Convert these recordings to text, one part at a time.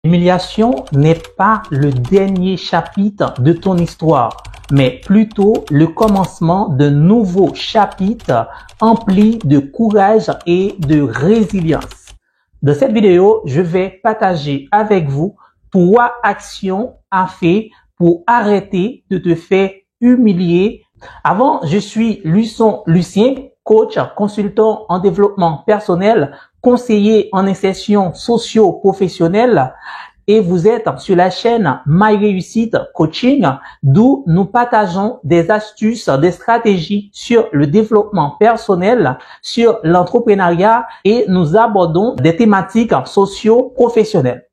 L'humiliation n'est pas le dernier chapitre de ton histoire, mais plutôt le commencement d'un nouveau chapitre empli de courage et de résilience. Dans cette vidéo, je vais partager avec vous 3 actions à faire pour arrêter de te faire humilier. Avant, je suis Luçon Lucien, coach, consultant en développement personnel, conseiller en insertion socio-professionnelle, et vous êtes sur la chaîne My Réussite Coaching, d'où nous partageons des astuces, des stratégies sur le développement personnel, sur l'entrepreneuriat, et nous abordons des thématiques socio-professionnelles.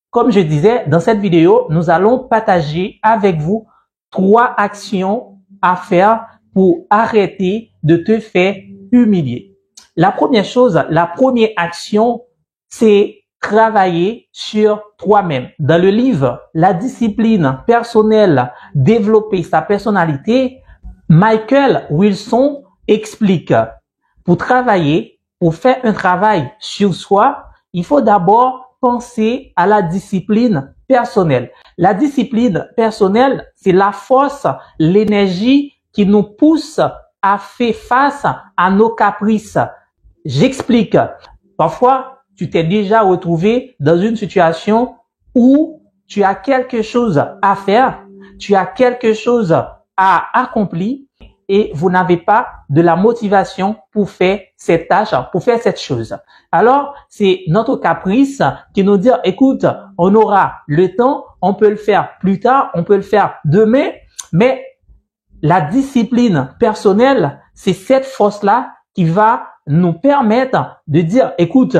Comme je disais, dans cette vidéo, nous allons partager avec vous 3 actions à faire pour arrêter de te faire humilier. La première chose, la première action, c'est travailler sur toi-même. Dans le livre « La discipline personnelle, développer sa personnalité », Michael Wilson explique, pour travailler, pour faire un travail sur soi, il faut d'abord penser à la discipline personnelle. La discipline personnelle, c'est la force, l'énergie qui nous pousse à faire face à nos caprices. J'explique. Parfois, tu t'es déjà retrouvé dans une situation où tu as quelque chose à faire, tu as quelque chose à accomplir et vous n'avez pas de la motivation pour faire cette tâche, pour faire cette chose. Alors, c'est notre caprice qui nous dit, écoute, on aura le temps, on peut le faire plus tard, on peut le faire demain, mais la discipline personnelle, c'est cette force-là qui va nous permettre de dire, écoute,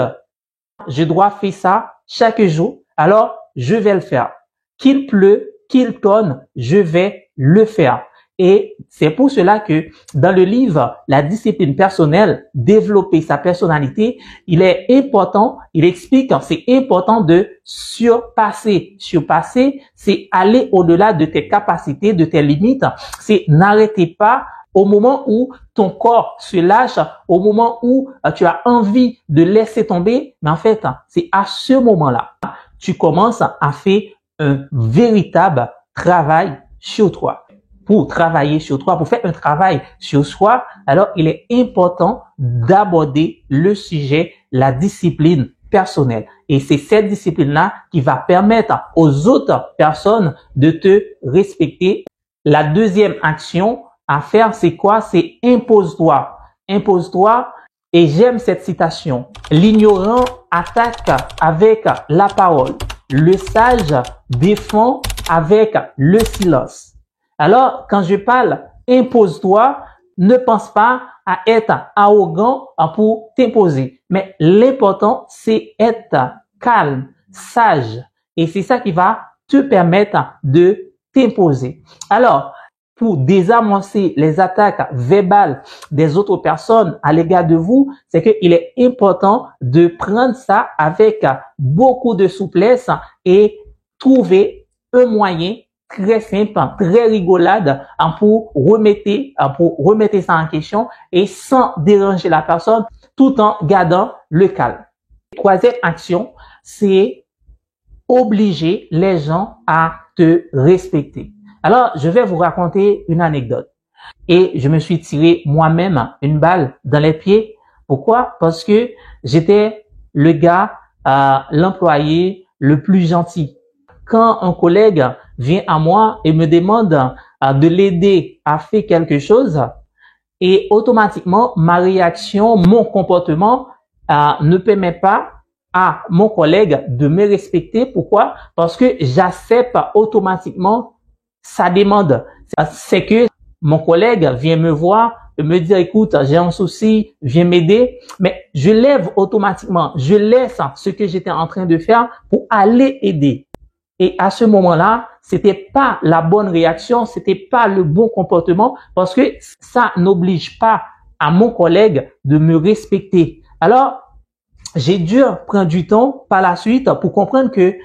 je dois faire ça chaque jour, alors je vais le faire. Qu'il pleut, qu'il tonne, je vais le faire. Et c'est pour cela que dans le livre « La discipline personnelle, développer sa personnalité », il est important, il explique, c'est important de surpasser. Surpasser, c'est aller au-delà de tes capacités, de tes limites. C'est n'arrêtez pas au moment où ton corps se lâche, au moment où tu as envie de laisser tomber. Mais en fait, c'est à ce moment-là, tu commences à faire un véritable travail sur toi. Pour travailler sur toi, pour faire un travail sur soi, alors il est important d'aborder le sujet, la discipline personnelle. Et c'est cette discipline-là qui va permettre aux autres personnes de te respecter. La deuxième action à faire, c'est quoi? C'est impose-toi. Impose-toi. Et j'aime cette citation. L'ignorant attaque avec la parole. Le sage défend avec le silence. Alors, quand je parle impose-toi, ne pense pas à être arrogant pour t'imposer. Mais l'important, c'est être calme, sage. Et c'est ça qui va te permettre de t'imposer. Alors, pour désamorcer les attaques verbales des autres personnes à l'égard de vous, c'est qu'il est important de prendre ça avec beaucoup de souplesse et trouver un moyen très simple, très rigolade pour remettre ça en question et sans déranger la personne tout en gardant le calme. Troisième action, c'est obliger les gens à te respecter. Alors, je vais vous raconter une anecdote. Et je me suis tiré moi-même une balle dans les pieds. Pourquoi? Parce que j'étais le gars, l'employé le plus gentil. Quand un collègue vient à moi et me demande de l'aider à faire quelque chose, et automatiquement, ma réaction, mon comportement ne permet pas à mon collègue de me respecter. Pourquoi? Parce que j'accepte automatiquement sa demande. C'est que mon collègue vient me voir et me dire, écoute, j'ai un souci, viens m'aider. Mais je lève automatiquement, je laisse ce que j'étais en train de faire pour aller aider. Et à ce moment-là, c'était pas la bonne réaction, c'était pas le bon comportement parce que ça n'oblige pas à mon collègue de me respecter. Alors, j'ai dû prendre du temps par la suite pour comprendre que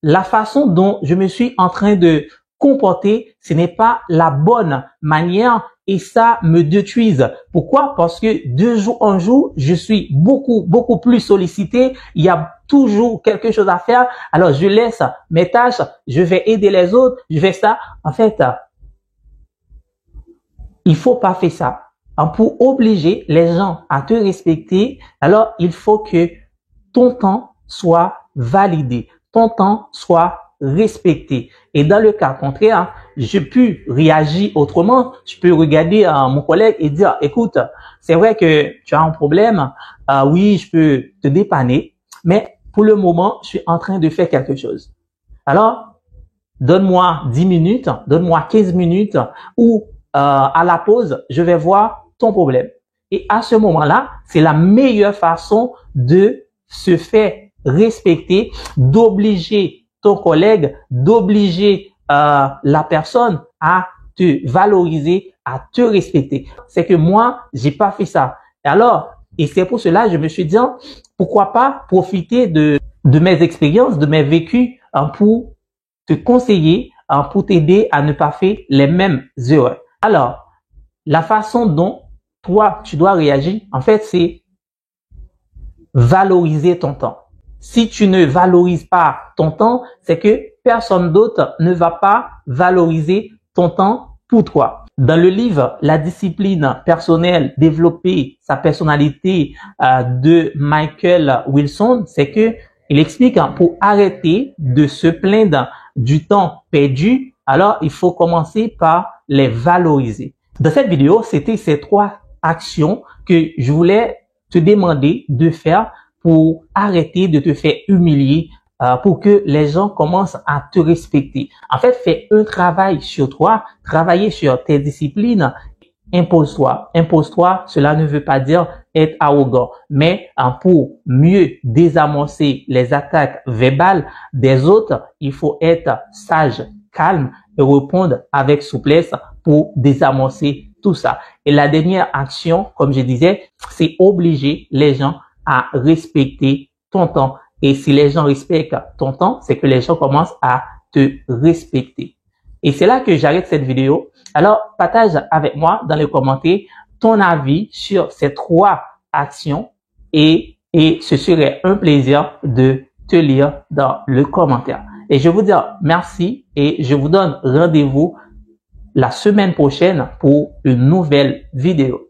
la façon dont je me suis en train de comporter, ce n'est pas la bonne manière et ça me détruise. Pourquoi? Parce que de jour en jour, je suis beaucoup plus sollicité. Il y a toujours quelque chose à faire. Alors, je laisse mes tâches, je vais aider les autres, je fais ça. En fait, il faut pas faire ça. Pour obliger les gens à te respecter, alors il faut que ton temps soit validé, ton temps soit respecté. Et dans le cas contraire, je peux réagir autrement. Je peux regarder mon collègue et dire, écoute, c'est vrai que tu as un problème. Oui, je peux te dépanner, mais pour le moment, je suis en train de faire quelque chose. Alors, donne-moi 10 minutes, donne-moi 15 minutes ou à la pause, je vais voir ton problème. Et à ce moment-là, c'est la meilleure façon de se faire respecter, d'obliger ton collègue, d'obliger la personne à te valoriser, à te respecter. C'est que moi, j'ai pas fait ça. Et c'est pour cela, je me suis dit, pourquoi pas profiter de mes expériences, de mes vécus pour te conseiller, pour t'aider à ne pas faire les mêmes erreurs. Alors, la façon dont toi, tu dois réagir, en fait, c'est valoriser ton temps. Si tu ne valorises pas ton temps, c'est que personne d'autre ne va pas valoriser ton temps pour toi. Dans le livre « La discipline personnelle, développer sa personnalité » de Michael Wilson, c'est que il explique pour arrêter de se plaindre du temps perdu, alors il faut commencer par les valoriser. Dans cette vidéo, c'était ces 3 actions que je voulais te demander de faire pour arrêter de te faire humilier, pour que les gens commencent à te respecter. En fait, fais un travail sur toi, travailler sur tes disciplines. Impose-toi. Impose-toi, cela ne veut pas dire être arrogant, mais pour mieux désamorcer les attaques verbales des autres, il faut être sage, calme et répondre avec souplesse pour désamorcer tout ça. Et la dernière action, comme je disais, c'est obliger les gens à respecter ton temps. Et si les gens respectent ton temps, c'est que les gens commencent à te respecter. Et c'est là que j'arrête cette vidéo. Alors, partage avec moi dans les commentaires ton avis sur ces 3 actions et ce serait un plaisir de te lire dans le commentaire. Et je vous dis merci et je vous donne rendez-vous la semaine prochaine pour une nouvelle vidéo.